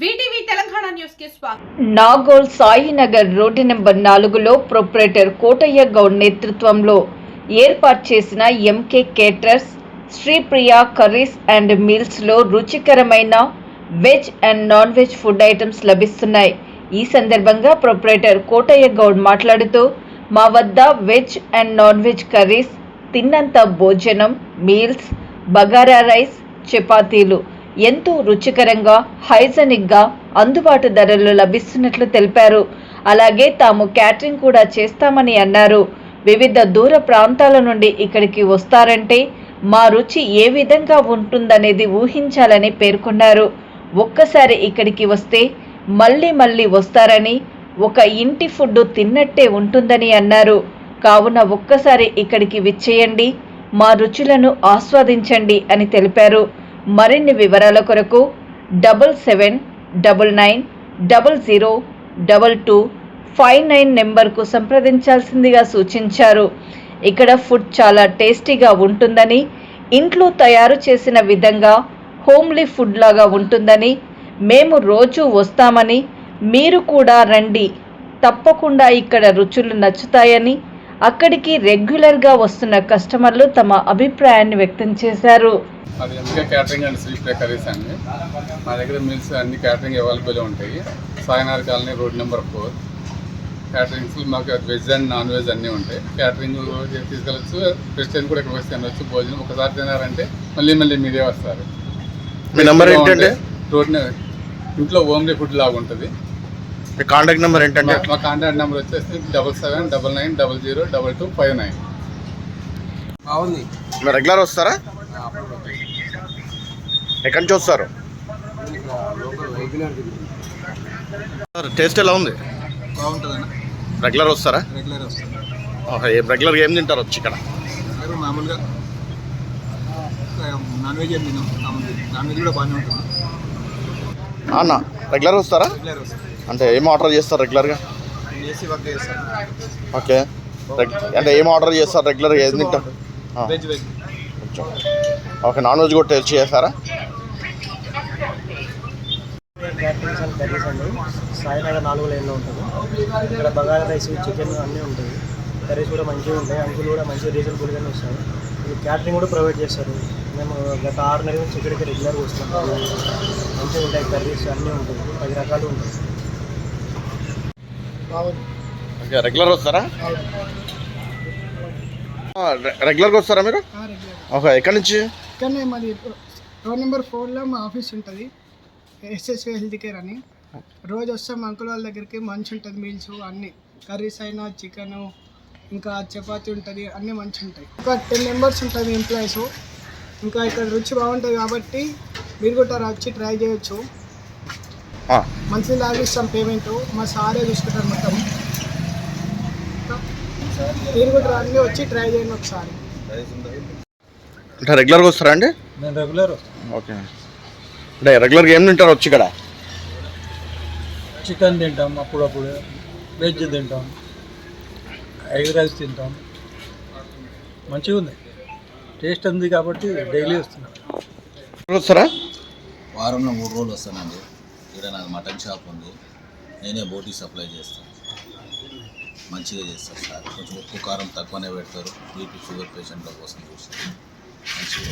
VTV Telangana news కి స్వాగతం. Nagole Sainagar road number 4లో ప్రొప్రైటర్ కోటయ్య గౌడ్ నేతృత్వంలో ఏర్పాటు చేసిన MK caterers Sripriya curries and meals లో రుచికరమైన veg and non veg food items లభిస్తున్నాయి. ఈ సందర్భంగా ప్రొప్రైటర్ కోటయ్య గౌడ్ మాట్లాడుతూ, మా వద్ద veg and non veg curries, తిన్నంత భోజనం, మీల్స్, బగారా రైస్, చపాతీలు ఎంతో రుచికరంగా, హైజెనిక్గా అందుబాటు ధరల్లో లభిస్తున్నట్లు తెలిపారు. అలాగే తాము క్యాటరింగ్ కూడా చేస్తామని అన్నారు. వివిధ దూర ప్రాంతాల నుండి ఇక్కడికి వస్తారంటే మా రుచి ఏ విధంగా ఉంటుందనేది ఊహించాలని పేర్కొన్నారు. ఒక్కసారి ఇక్కడికి వస్తే మళ్ళీ మళ్ళీ వస్తారని, ఒక ఇంటి ఫుడ్ తిన్నట్టే ఉంటుందని అన్నారు. కావున ఒక్కసారి ఇక్కడికి విచ్చేయండి, మా రుచులను ఆస్వాదించండి అని తెలిపారు. మరిన్ని వివరాల కొరకు 7799002259 నెంబర్కు సంప్రదించాల్సిందిగా సూచించారు. ఇక్కడ ఫుడ్ చాలా టేస్టీగా ఉంటుందని, ఇంట్లో తయారు చేసిన విధంగా హోమ్లీ ఫుడ్ లాగా ఉంటుందని, మేము రోజు వస్తామని, మీరు కూడా రండి, తప్పకుండా ఇక్కడ రుచులు నచ్చుతాయని అక్కడికి రెగ్యులర్గా వస్తున్న కస్టమర్లు తమ అభిప్రాయాన్ని వ్యక్తం చేశారు. అది MK catering and Sripriya curries అండి. మా దగ్గర మీల్స్ అన్ని క్యాటరింగ్ అవైలబుల్ ఉంటాయి. Sainagar colony road number 4. Caterings మాకు వెజ్ అండ్ నాన్ వెజ్ అన్నీ ఉంటాయి. క్యాటరింగ్ తీసుకెళ్ళచ్చు, క్రిస్టియన్ కూడా ఇక్కడ వచ్చి తినవచ్చు. భోజనం ఒకసారి తినారంటే మళ్ళీ మళ్ళీ మీరే వస్తారు. మీ నెంబర్ ఏంటంటే? రోడ్ ఇంట్లో హోమ్లీ ఫుడ్ లాగా ఉంటుంది. మీ కాంటాక్ట్ నెంబర్ ఏంటంటే? మా కాంటాక్ట్ నెంబర్ వచ్చేసి 7799002259. బాగుంది. మీరు రెగ్యులర్ వస్తారా? ఎక్కడి నుంచి వస్తారు? టేస్ట్ ఎలా ఉంది? బాగుంటుందన్న. రెగ్యులర్ వస్తారా? రెగ్యులర్ వస్తాను. రెగ్యులర్గా ఏం తింటారు వచ్చి ఇక్కడ? మామూలుగా నాన్ వెజ్ ఏం తిన్నాం. నాన్ వెజ్ కూడా బాగానే ఉంటుంది. అన్న రెగ్యులర్ వస్తారా? రెగ్యులర్ వస్తాను. అంటే ఏం ఆర్డర్ చేస్తారు రెగ్యులర్గా? ఏసీ వర్క్ చేస్తాను. ఓకే. అంటే ఏం ఆర్డర్ చేస్తారు రెగ్యులర్గా? ఏం తింటారు? Veg veg. Okay. Non veg కూడా టేస్ట్ చేస్తారా? క్యాటరింగ్స్ అండ్ కర్రీస్ అండి. సాయినగర్ 4 లైన్లో ఉంటుంది. ఇక్కడ బగారా రైస్, చికెన్ అన్నీ ఉంటాయి. కర్రీస్ కూడా మంచిగా ఉంటాయి. అంకులు కూడా మంచిగా రీజనబుల్గానే వస్తారు. ఇది క్యాటరింగ్ కూడా ప్రొవైడ్ చేస్తారు. మేము గత 6 నెలల నుంచి ఇక్కడికి రెగ్యులర్గా వస్తున్నాం. మంచిగా ఉంటాయి కర్రీస్, అన్నీ ఉంటాయి. 10 రకాలు ఉంటాయి. ఓకే. రెగ్యులర్ వస్తారా? రెగ్యులర్గా వస్తారా మీరు? ఓకే. ఎక్కడి నుంచి? ఇక్కడనే మాది రోడ్ నెంబర్ 4లో మా ఆఫీస్ ఉంటుంది. ఎస్ఎస్వి హెల్త్ కేర్ అని. రోజు వస్తాం అంకుల్ వాళ్ళ దగ్గరికి. మంచి ఉంటుంది మీల్స్ అన్నీ. కర్రీస్ అయినా, చికెను, ఇంకా చపాతీ ఉంటుంది, అన్నీ మంచి ఉంటాయి. ఇంకా 10 మెంబర్స్ ఉంటుంది ఎంప్లాయీస్. ఇంకా ఇక్కడ రుచి బాగుంటుంది కాబట్టి మీరు కూడా వచ్చి ట్రై చేయొచ్చు. మంత్లీ లాగిస్తాం పేమెంట్. మా సారే చూసుకుంటారు మొత్తం. మీరు కూడా అన్నీ వచ్చి ట్రై చేయండి ఒకసారి. అంటే రెగ్యులర్గా వస్తారా అండి? నేను రెగ్యులర్ వస్తాను. ఓకే. అంటే రెగ్యులర్గా ఏం తింటారు వచ్చి ఇక్కడ? చికెన్ తింటాం, అప్పుడప్పుడు వెజ్ తింటాం, ఎగ్ రైస్ తింటాం. మంచిగా ఉంది, టేస్ట్ ఉంది కాబట్టి డైలీ వస్తున్నాం. వస్తారా? వారంలో 3 రోజులు వస్తానండి. ఇక్కడ నాకు మటన్ షాప్ ఉంది. నేనే బోటీ సప్లై చేస్తాను. మంచిగా చేస్తారు సార్. కొంచెం ఉప్పు కారం తక్కువనే పెడతారు. బీపీ షుగర్ పేషెంట్ల కోసం చూస్తారు. మంచిగా